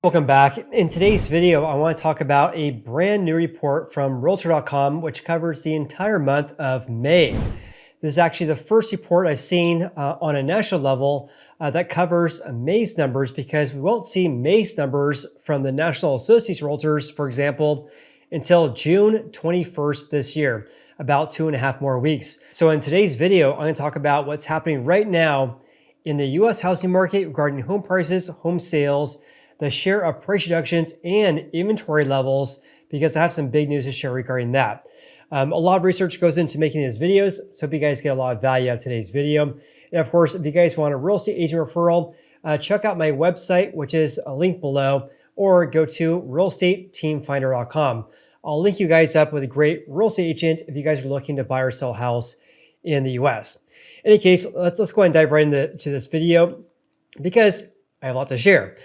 Welcome back. In today's video, I want to talk about a brand new report from Realtor.com, which covers the entire month of May. This is actually the first report I've seen on a national level that covers May's numbers, because we won't see May's numbers from the National Association of Realtors, for example, until June 21st this year, about 2.5 more weeks. So in today's video, I'm going to talk about what's happening right now in the US housing market regarding home prices, home sales, the share of price reductions, and inventory levels, because I have some big news to share regarding that. A lot of research goes into making these videos, so hope you guys get a lot of value out of today's video. And of course, if you guys want a real estate agent referral, check out my website, which is a link below, or go to realestateteamfinder.com. I'll link you guys up with a great real estate agent if you guys are looking to buy or sell a house in the US. In any case, let's go ahead and dive right into this video, because I have a lot to share.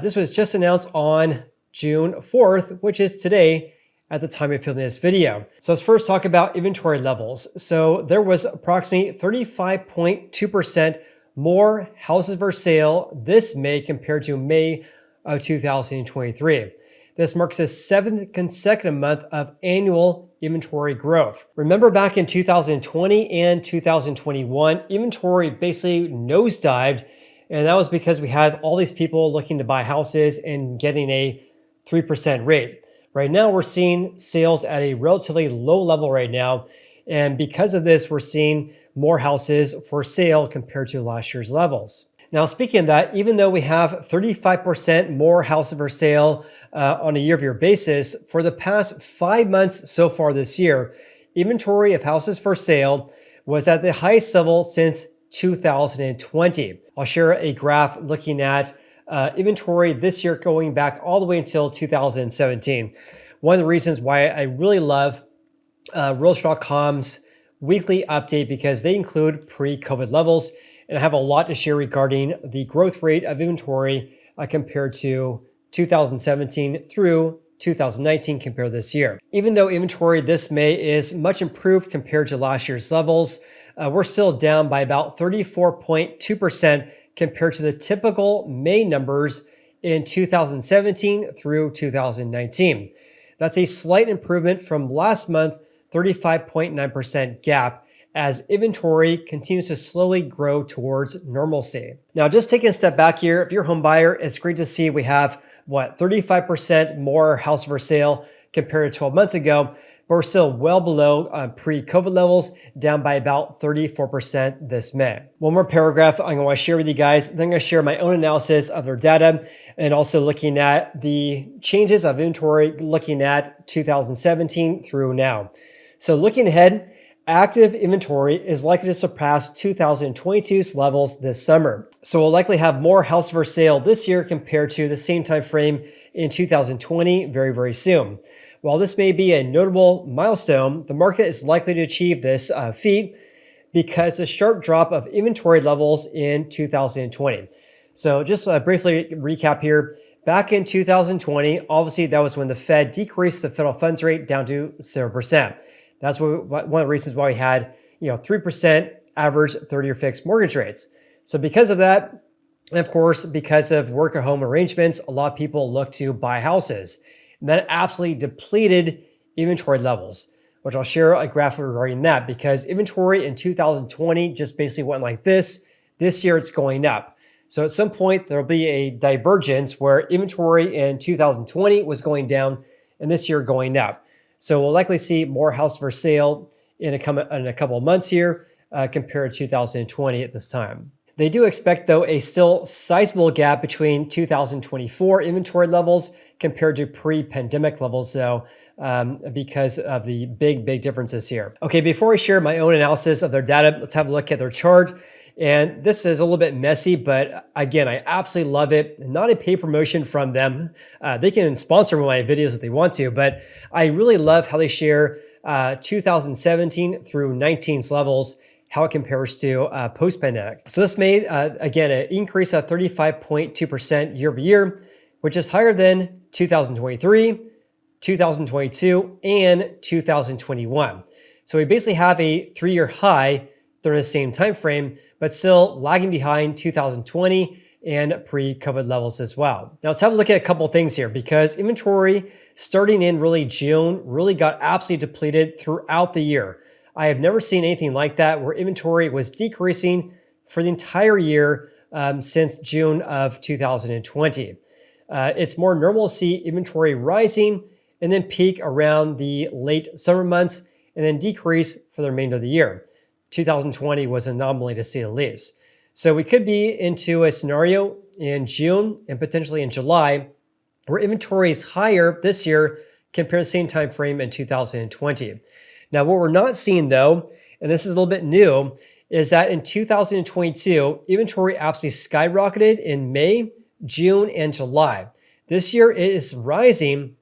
This was just announced on June 4th, which is today at the time of filming this video. So let's first talk about inventory levels. So there was approximately 35.2% more houses for sale this May compared to May of 2023. This marks the 7th consecutive month of annual inventory growth. Remember back in 2020 and 2021, inventory basically nosedived. And that was because we had all these people looking to buy houses and getting a 3% rate. Right now, we're seeing sales at a relatively low level right now. And because of this, we're seeing more houses for sale compared to last year's levels. Now, speaking of that, even though we have 35% more houses for sale on a year-over-year basis, for the past 5 months so far this year, inventory of houses for sale was at the highest level since 2020. I'll share a graph looking at inventory this year going back all the way until 2017. One of the reasons why I really love Realtor.com's weekly update, because they include pre-COVID levels, and I have a lot to share regarding the growth rate of inventory compared to 2017 through 2019 compared to this year. Even though inventory this May is much improved compared to last year's levels, we're still down by about 34.2% compared to the typical May numbers in 2017 through 2019. That's a slight improvement from last month, 35.9% gap, as inventory continues to slowly grow towards normalcy. Now, just taking a step back here, if you're a home buyer, it's great to see we have 35% more house for sale compared to 12 months ago, but we're still well below pre-COVID levels, down by about 34% this May. One more paragraph I'm going to share with you guys. Then I'm going to share my own analysis of their data, and also looking at the changes of inventory, looking at 2017 through now. So looking ahead, active inventory is likely to surpass 2022's levels this summer. So we'll likely have more houses for sale this year compared to the same time frame in 2020 very, very soon. While this may be a notable milestone, the market is likely to achieve this feat because the sharp drop of inventory levels in 2020. So just briefly recap here. Back in 2020, obviously that was when the Fed decreased the federal funds rate down to 0%. That's one of the reasons why we had 3% average 30-year fixed mortgage rates. So because of that, and of course, because of work-at-home arrangements, a lot of people look to buy houses. And that absolutely depleted inventory levels, which I'll share a graph regarding that, because inventory in 2020 just basically went like this. This year, it's going up. So at some point, there'll be a divergence where inventory in 2020 was going down and this year going up. So we'll likely see more houses for sale in a couple of months here compared to 2020 at this time. They do expect, though, a still sizable gap between 2024 inventory levels compared to pre-pandemic levels, though, because of the big differences here. Okay, before I share my own analysis of their data, let's have a look at their chart. And this is a little bit messy, but again, I absolutely love it. Not a paid promotion from them. They can sponsor my videos if they want to, but I really love how they share 2017 through 19's levels, how it compares to post-pandemic. So this made, again, an increase of 35.2% year over year, which is higher than 2023, 2022, and 2021. So we basically have a 3-year high during the same time frame, but still lagging behind 2020 and pre-COVID levels as well. Now let's have a look at a couple of things here, because inventory starting in really June really got absolutely depleted throughout the year. I have never seen anything like that, where inventory was decreasing for the entire year since June of 2020. It's more normal to see inventory rising and then peak around the late summer months and then decrease for the remainder of the year. 2020 was an anomaly to say the least. So we could be into a scenario in June and potentially in July where inventory is higher this year compared to the same time frame in 2020. Now, what we're not seeing though, and this is a little bit new, is that in 2022, inventory absolutely skyrocketed in May, June, and July. This year it is rising,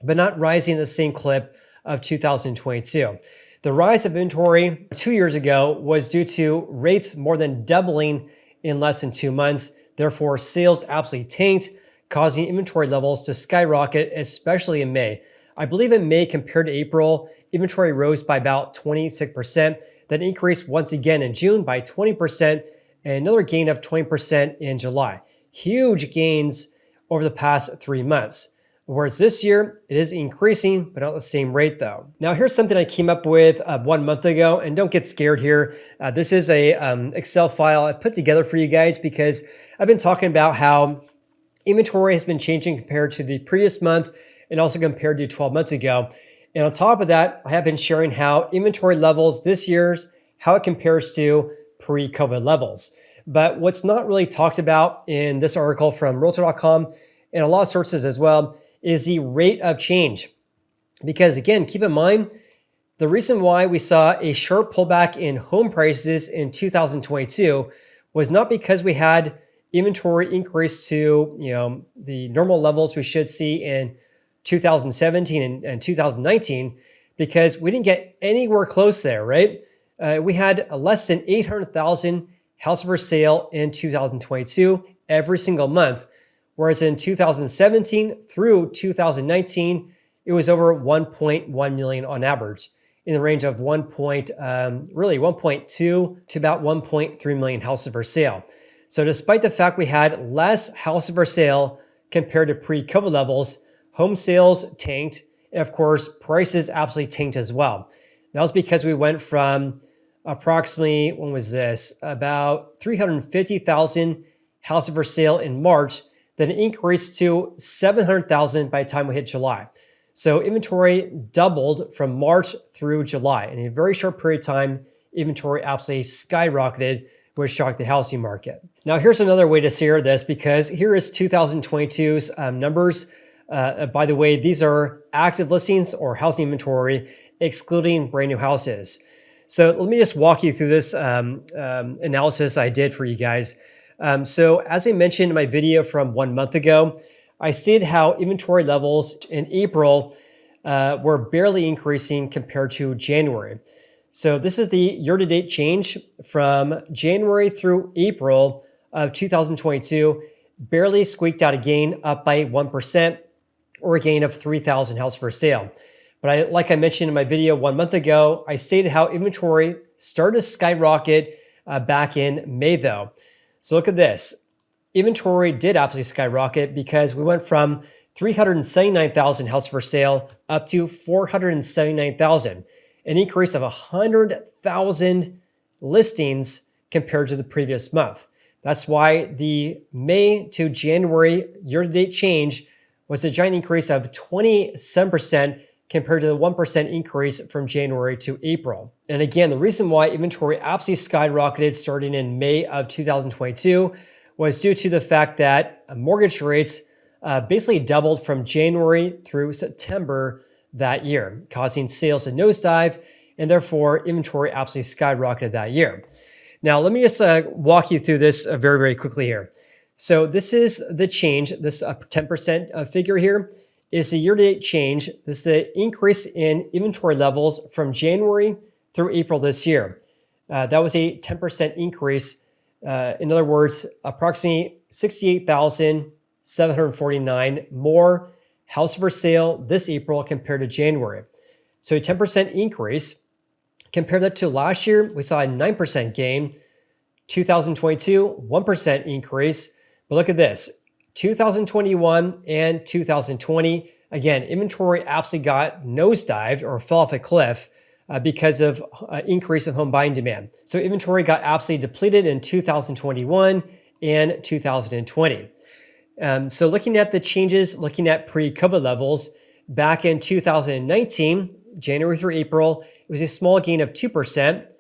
but not rising at the same clip of 2022. The rise of inventory 2 years ago was due to rates more than doubling in less than 2 months. Therefore, sales absolutely tanked, causing inventory levels to skyrocket, especially in May. I believe in May compared to April, inventory rose by about 26%, then increased once again in June by 20%, and another gain of 20% in July. Huge gains over the past 3 months. Whereas this year, it is increasing, but not at the same rate though. Now here's something I came up with 1 month ago, and don't get scared here. This is a Excel file I put together for you guys because I've been talking about how inventory has been changing compared to the previous month and also compared to 12 months ago. And on top of that, I have been sharing how inventory levels this year's, how it compares to pre-COVID levels. But what's not really talked about in this article from Realtor.com and a lot of sources as well is the rate of change. Because again, keep in mind, the reason why we saw a sharp pullback in home prices in 2022 was not because we had inventory increase to the normal levels we should see in 2017 and 2019, because we didn't get anywhere close there, right? We had less than 800,000 houses for sale in 2022 every single month. Whereas in 2017 through 2019, it was over 1.1 million on average, in the range of 1.2 to about 1.3 million houses for sale. So despite the fact we had less houses for sale compared to pre-COVID levels, home sales tanked, and of course, prices absolutely tanked as well. That was because we went from approximately, when was this? About 350,000 houses for sale in March, then it increased to 700,000 by the time we hit July. So inventory doubled from March through July. In a very short period of time, inventory absolutely skyrocketed, which shocked the housing market. Now, here's another way to see this, because here is 2022's numbers. By the way, these are active listings or housing inventory, excluding brand new houses. So let me just walk you through this analysis I did for you guys. So as I mentioned in my video from 1 month ago, I stated how inventory levels in April were barely increasing compared to January. So this is the year-to-date change from January through April of 2022, barely squeaked out a gain up by 1% or a gain of 3,000 houses for sale. But like I mentioned in my video 1 month ago, I stated how inventory started to skyrocket back in May though. So look at this. Inventory did absolutely skyrocket because we went from 379,000 houses for sale up to 479,000, an increase of 100,000 listings compared to the previous month. That's why the May to January year-to-date change was a giant increase of 27% compared to the 1% increase from January to April. And again, the reason why inventory absolutely skyrocketed starting in May of 2022 was due to the fact that mortgage rates basically doubled from January through September that year, causing sales to nosedive, and therefore inventory absolutely skyrocketed that year. Now, let me just walk you through this very, very quickly here. So this is the change, this 10% figure here is the year-to-date change. This is the increase in inventory levels from January through April this year. That was a 10% increase. In other words, approximately 68,749 more houses for sale this April compared to January. So a 10% increase. Compare that to last year, we saw a 9% gain. 2022, 1% increase. But look at this, 2021 and 2020, again, inventory absolutely got nosedived or fell off a cliff because of increase of home buying demand. So inventory got absolutely depleted in 2021 and 2020. So looking at the changes, looking at pre-COVID levels, back in 2019, January through April, it was a small gain of 2%.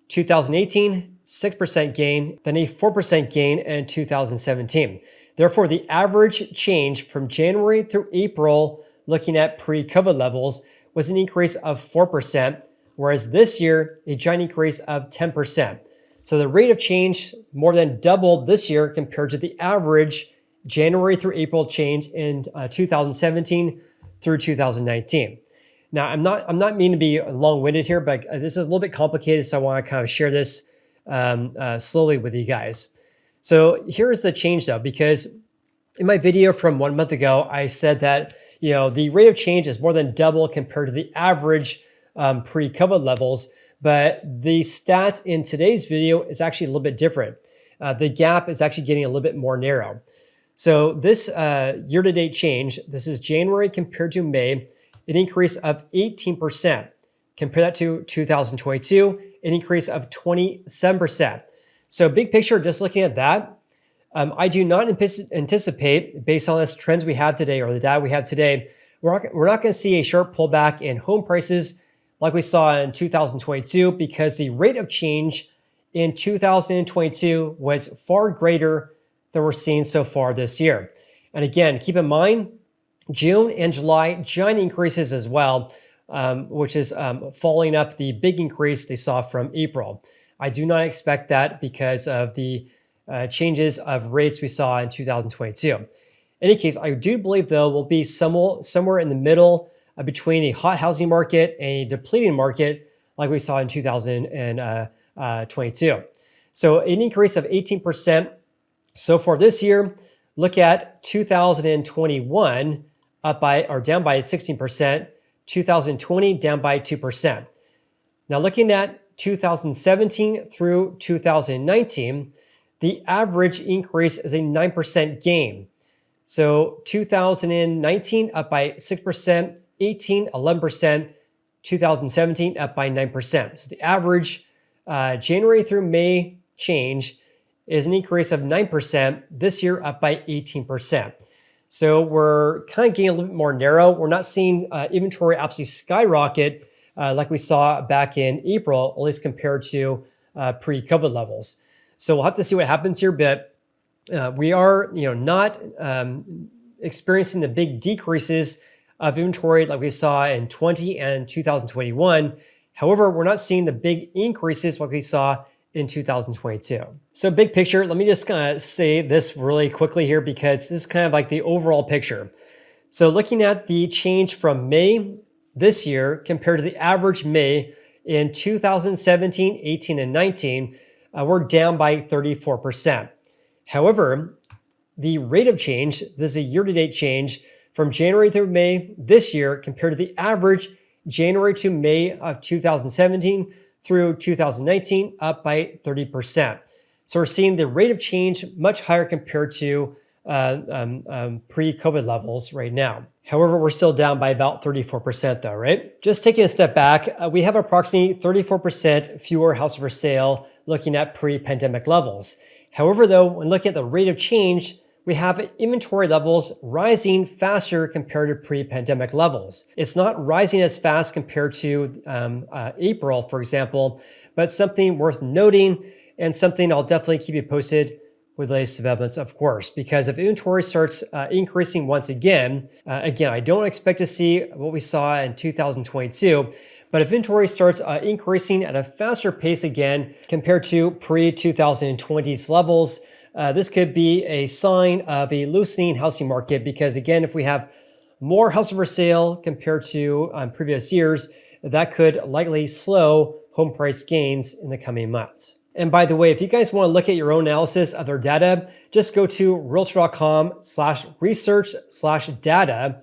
2018, 6% gain, then a 4% gain in 2017. Therefore, the average change from January through April, looking at pre-COVID levels, was an increase of 4%, whereas this year, a giant increase of 10%. So the rate of change more than doubled this year compared to the average January through April change in 2017 through 2019. Now, I'm not meaning to be long-winded here, but this is a little bit complicated, so I want to kind of share this slowly with you guys. So here's the change though, because in my video from 1 month ago, I said that the rate of change is more than double compared to the average pre-COVID levels, but the stats in today's video is actually a little bit different. The gap is actually getting a little bit more narrow. So this year-to-date change, this is January compared to May, an increase of 18%. Compare that to 2022, an increase of 27%. So big picture, just looking at that, I do not anticipate, based on this trends we have today or the data we have today, we're not going to see a sharp pullback in home prices like we saw in 2022, because the rate of change in 2022 was far greater than we're seeing so far this year. And again, keep in mind, June and July, giant increases as well, which is following up the big increase they saw from April. I do not expect that because of the changes of rates we saw in 2022. In any case, I do believe, though, we'll be somewhere in the middle between a hot housing market and a depleting market like we saw in 2022. So an increase of 18% so far this year. Look at 2021, down by 16%, 2020 down by 2%. Now looking at 2017 through 2019, the average increase is a 9% gain. So 2019 up by 6%, 18, 11%, 2017 up by 9%. So the average January through May change is an increase of 9%, this year up by 18%. So we're kind of getting a little bit more narrow. We're not seeing inventory absolutely skyrocket like we saw back in April, at least compared to pre-COVID levels. So we'll have to see what happens here, but we are not experiencing the big decreases of inventory like we saw in 20 and 2021. However, we're not seeing the big increases like we saw in 2022. So big picture, let me just kind of say this really quickly here, because this is kind of like the overall picture. So looking at the change from May this year compared to the average May in 2017, 18, and 19, we're down by 34%. However, the rate of change, this is a year-to-date change from January through May this year compared to the average January to May of 2017 through 2019, up by 30%. So we're seeing the rate of change much higher compared to pre-COVID levels right now. However, we're still down by about 34% though, right? Just taking a step back, we have approximately 34% fewer houses for sale looking at pre-pandemic levels. However, though, when looking at the rate of change, we have inventory levels rising faster compared to pre-pandemic levels. It's not rising as fast compared to April, for example, but something worth noting and something I'll definitely keep you posted with latest developments, of course, because if inventory starts increasing once again, I don't expect to see what we saw in 2022, but if inventory starts increasing at a faster pace again compared to pre-2020s levels, this could be a sign of a loosening housing market, because again, if we have more houses for sale compared to previous years, that could likely slow home price gains in the coming months. And by the way, if you guys want to look at your own analysis of their data, just go to realtor.com/research/data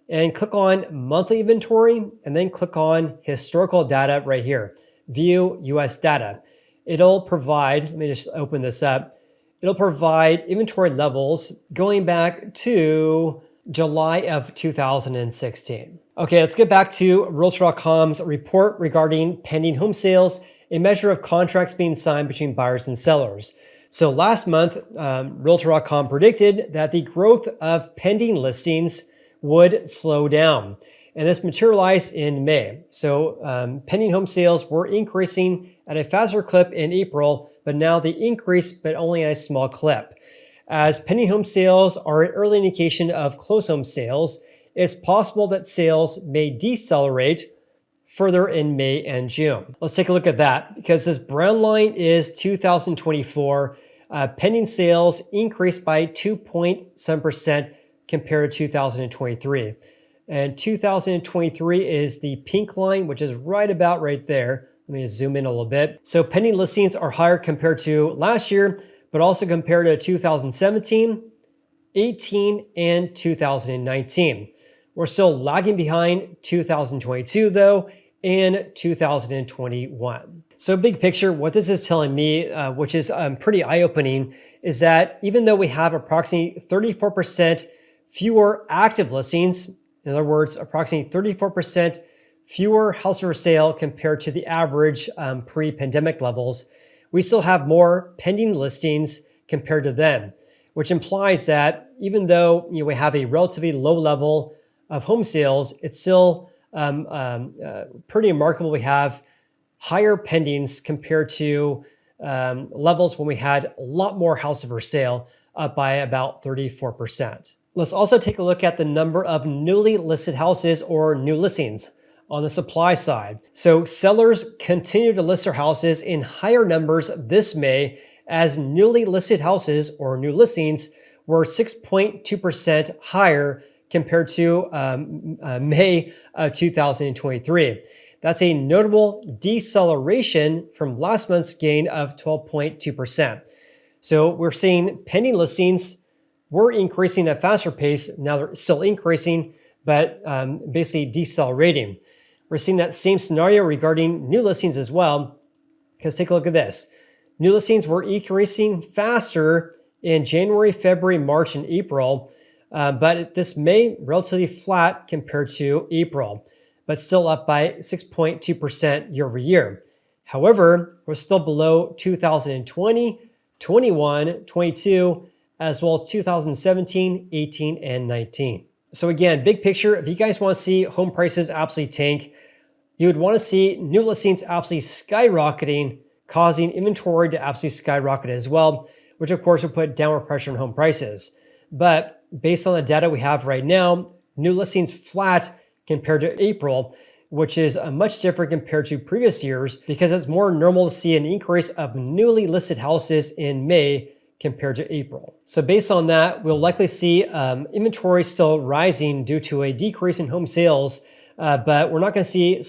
and click on monthly inventory and then click on historical data right here, view US data. It'll provide, let me just open this up. It'll provide inventory levels going back to July of 2016. Okay, let's get back to Realtor.com's report regarding pending home sales, a measure of contracts being signed between buyers and sellers. So last month, Realtor.com predicted that the growth of pending listings would slow down. And this materialized in May. So pending home sales were increasing at a faster clip in April, but now they increased, but only at a small clip. As pending home sales are an early indication of closed home sales, it's possible that sales may decelerate further in May and June. Let's take a look at that because this brown line is 2024. Pending sales increased by 2.7% compared to 2023. And 2023 is the pink line, which is right about right there. Let me just zoom in a little bit. So pending listings are higher compared to last year, but also compared to 2017, 18, and 2019. We're still lagging behind 2022 though, and 2021. So big picture, what this is telling me, which is pretty eye-opening, is that even though we have approximately 34% fewer active listings, in other words, approximately 34% fewer houses for sale compared to the average pre-pandemic levels, we still have more pending listings compared to them, which implies that even though we have a relatively low level of home sales, it's still pretty remarkable. We have higher pendings compared to levels when we had a lot more houses for sale, up by about 34%. Let's also take a look at the number of newly listed houses or new listings on the supply side. So sellers continue to list their houses in higher numbers this May as newly listed houses or new listings were 6.2% higher compared to May of 2023. That's a notable deceleration from last month's gain of 12.2%. So we're seeing pending listings were increasing at a faster pace. Now they're still increasing, but basically decelerating. We're seeing that same scenario regarding new listings as well, because take a look at this. New listings were increasing faster in January, February, March, and April, but this May relatively flat compared to April, but still up by 6.2% year over year. However, we're still below 2020, 21, 22, as well as 2017, 18, and 19. So again, big picture, if you guys want to see home prices absolutely tank, you would want to see new listings absolutely skyrocketing, causing inventory to absolutely skyrocket as well, which of course would put downward pressure on home prices. But based on the data we have right now, new listings flat compared to April, which is much different compared to previous years because it's more normal to see an increase of newly listed houses in May compared to April. So based on that, we'll likely see inventory still rising due to a decrease in home sales, but we're not going to see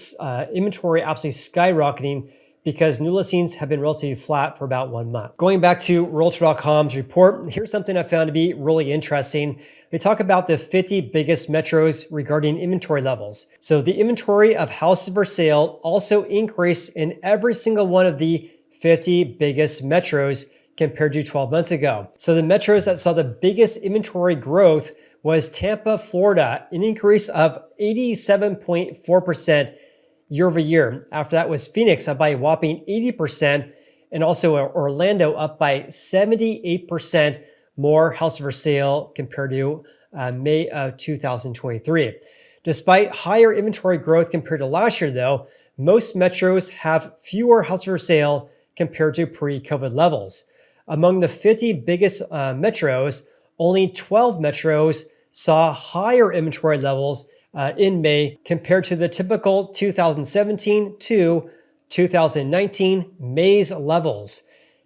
inventory absolutely skyrocketing because new listings have been relatively flat for about 1 month. Going back to Realtor.com's report, here's something I found to be really interesting. They talk about the 50 biggest metros regarding inventory levels. So the inventory of houses for sale also increased in every single one of the 50 biggest metros compared to 12 months ago. So the metros that saw the biggest inventory growth was Tampa, Florida, an increase of 87.4% year over year. After that was Phoenix, up by a whopping 80%, and also Orlando up by 78% more houses for sale compared to May of 2023. Despite higher inventory growth compared to last year though, most metros have fewer houses for sale compared to pre-COVID levels. Among the 50 biggest metros, only 12 metros saw higher inventory levels in May compared to the typical 2017 to 2019 May's levels.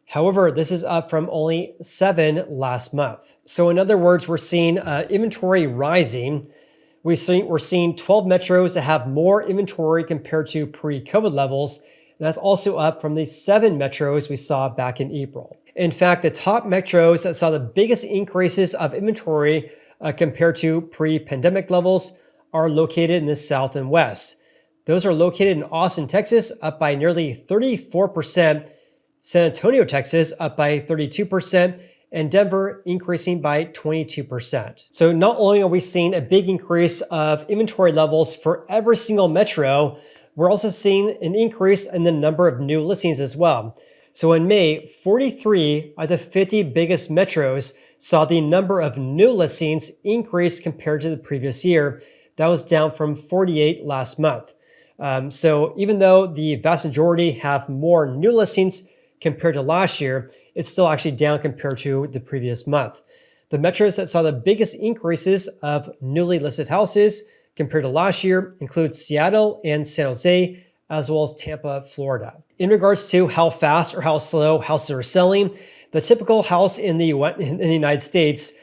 However, this is up from only 7 last month. So in other words, we're seeing inventory rising. We're seeing 12 metros that have more inventory compared to pre-COVID levels. And that's also up from the 7 metros we saw back in April. In fact, the top metros that saw the biggest increases of inventory compared to pre-pandemic levels are located in the South and West. Those are located in Austin, Texas, up by nearly 34%, San Antonio, Texas, up by 32%, and Denver increasing by 22%. So not only are we seeing a big increase of inventory levels for every single metro, we're also seeing an increase in the number of new listings as well. So in May, 43 of the 50 biggest metros saw the number of new listings increase compared to the previous year. That was down from 48 last month. So even though the vast majority have more new listings compared to last year, it's still actually down compared to the previous month. The metros that saw the biggest increases of newly listed houses compared to last year include Seattle and San Jose, as well as Tampa, Florida. In regards to how fast or how slow houses are selling, the typical house in the United States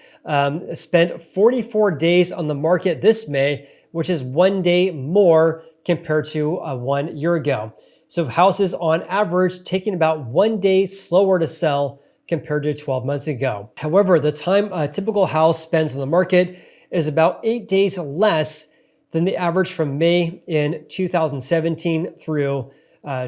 spent 44 days on the market this May, which is 1 day more compared to 1 year ago. So houses on average taking about 1 day slower to sell compared to 12 months ago. However, the time a typical house spends on the market is about 8 days less than the average from May in 2017 through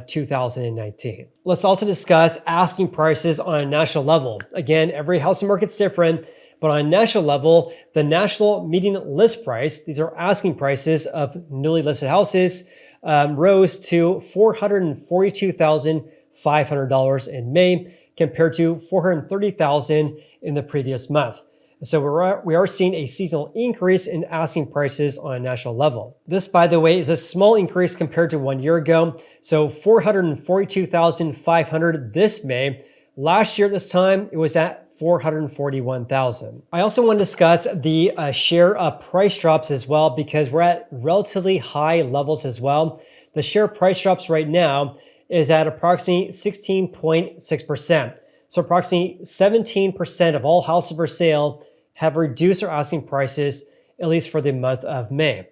2019. Let's also discuss asking prices on a national level. Again, every housing market's different, but on a national level, the national median list price, these are asking prices of newly listed houses, rose to $442,500 in May compared to $430,000 in the previous month. So we are seeing a seasonal increase in asking prices on a national level. This, by the way, is a small increase compared to 1 year ago. So $442,500 this May. Last year at this time, it was at $441,000. I also want to discuss the share of price drops as well, because we're at relatively high levels as well. The share of price drops right now is at approximately 16.6%. So approximately 17% of all houses for sale have reduced their asking prices, at least for the month of May.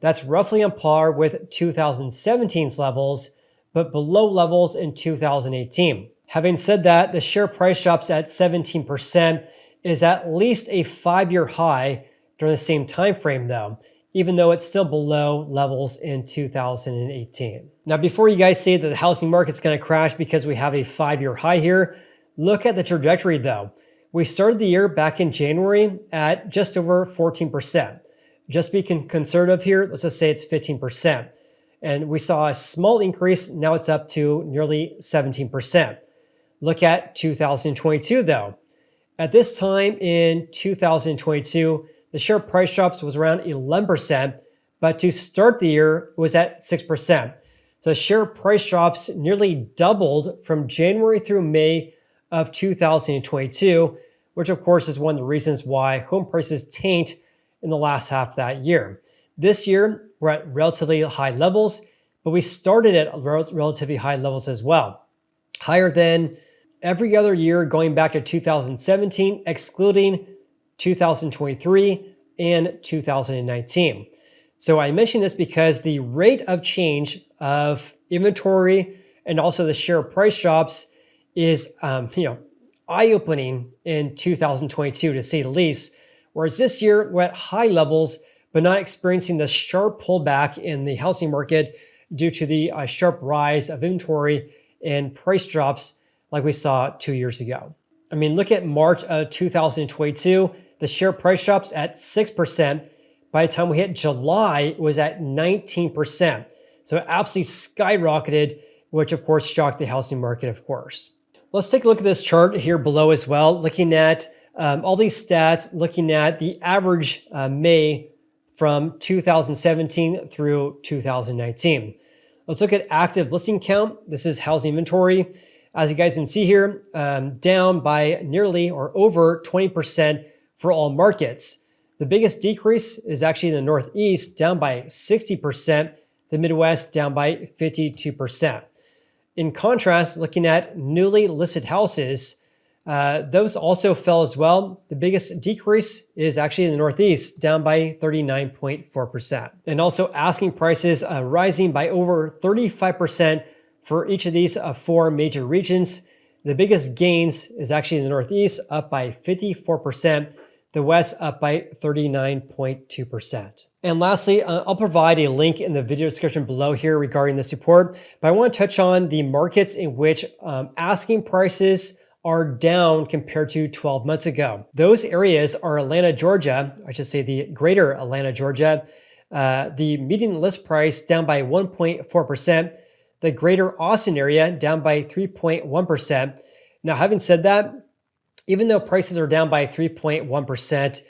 That's roughly on par with 2017's levels, but below levels in 2018. Having said that, the share price drops at 17% is at least a 5-year high during the same time frame though, even though it's still below levels in 2018. Now, before you guys say that the housing market's going to crash because we have a 5-year high here, look at the trajectory though. We started the year back in January at just over 14%. Just be conservative here, let's just say it's 15%. And we saw a small increase, now it's up to nearly 17%. Look at 2022 though. At this time in 2022, the share price drops was around 11%, but to start the year, it was at 6%. So share price drops nearly doubled from January through May of 2022, which of course is one of the reasons why home prices tanked in the last half of that year. This year, we're at relatively high levels, but we started at relatively high levels as well. Higher than every other year going back to 2017, excluding 2023 and 2019. So I mention this because the rate of change of inventory and also the share price drops is eye-opening in 2022 to say the least, whereas this year we're at high levels but not experiencing the sharp pullback in the housing market due to the sharp rise of inventory and price drops like we saw 2 years ago. I mean, look at March of 2022, the share price drops at 6%. By the time we hit July, it was at 19%. So it absolutely skyrocketed, which of course shocked the housing market, of course. Let's take a look at this chart here below as well, looking at all these stats, looking at the average May from 2017 through 2019. Let's look at active listing count. This is housing inventory. As you guys can see here, down by nearly or over 20% for all markets. The biggest decrease is actually in the Northeast, down by 60%, the Midwest down by 52%. In contrast, looking at newly listed houses, those also fell as well. The biggest decrease is actually in the Northeast, down by 39.4%. And also asking prices rising by over 35% for each of these 4 major regions. The biggest gains is actually in the Northeast, up by 54%. The West up by 39.2%. And lastly, I'll provide a link in the video description below here regarding this report, but I want to touch on the markets in which asking prices are down compared to 12 months ago. Those areas are Atlanta, Georgia, I should say the greater Atlanta, Georgia. The median list price down by 1.4%. The greater Austin area down by 3.1%. Now, having said that, even though prices are down by 3.1%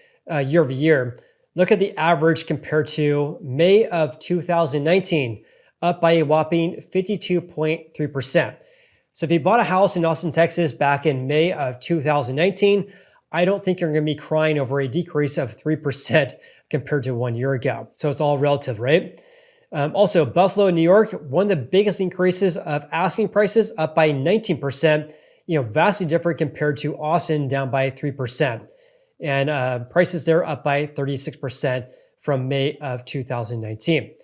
year over year, look at the average compared to May of 2019, up by a whopping 52.3%. So if you bought a house in Austin, Texas back in May of 2019, I don't think you're going to be crying over a decrease of 3% compared to 1 year ago. So it's all relative, right? Also, Buffalo, New York, one of the biggest increases of asking prices, up by 19%, vastly different compared to Austin, down by 3%. And prices there up by 36% from May of 2019.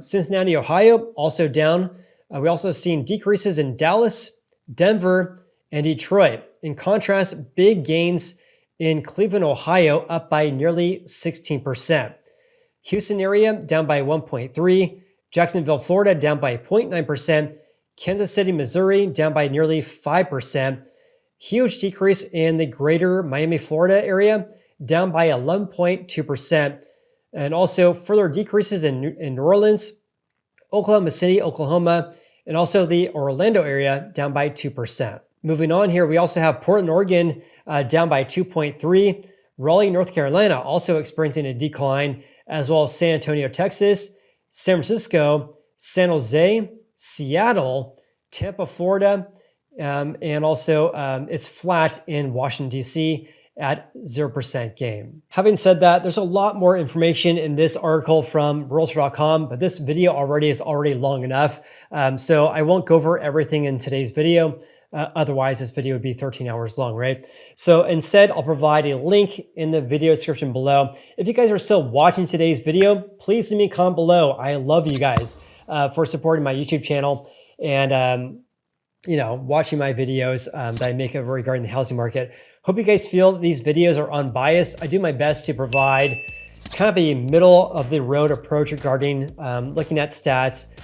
Cincinnati, Ohio, also down. We also seen decreases in Dallas, Denver, and Detroit. In contrast, big gains in Cleveland, Ohio, up by nearly 16%. Houston area down by 1.3%. Jacksonville, Florida, down by 0.9%. Kansas City, Missouri, down by nearly 5%. Huge decrease in the greater Miami, Florida area, down by 11.2%. And also further decreases in New Orleans, Oklahoma City, Oklahoma, and also the Orlando area, down by 2%. Moving on here, we also have Portland, Oregon, down by 2.3%. Raleigh, North Carolina, also experiencing a decline, as well as San Antonio, Texas, San Francisco, San Jose, Seattle, Tampa, Florida, and also it's flat in Washington, D.C. at 0% gain. Having said that, there's a lot more information in this article from Realtor.com, but this video is already long enough. So I won't go over everything in today's video. Otherwise, this video would be 13 hours long, right? So instead, I'll provide a link in the video description below. If you guys are still watching today's video, please leave me a comment below. I love you guys for supporting my YouTube channel and watching my videos that I make regarding the housing market. Hope you guys feel that these videos are unbiased. I do my best to provide kind of a middle of the road approach regarding looking at stats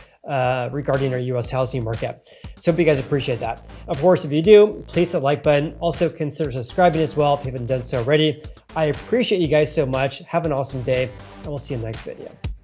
regarding our U.S. housing market. So hope you guys appreciate that. Of course, if you do, please hit the like button. Also consider subscribing as well if you haven't done so already. I appreciate you guys so much. Have an awesome day, and we'll see you in the next video.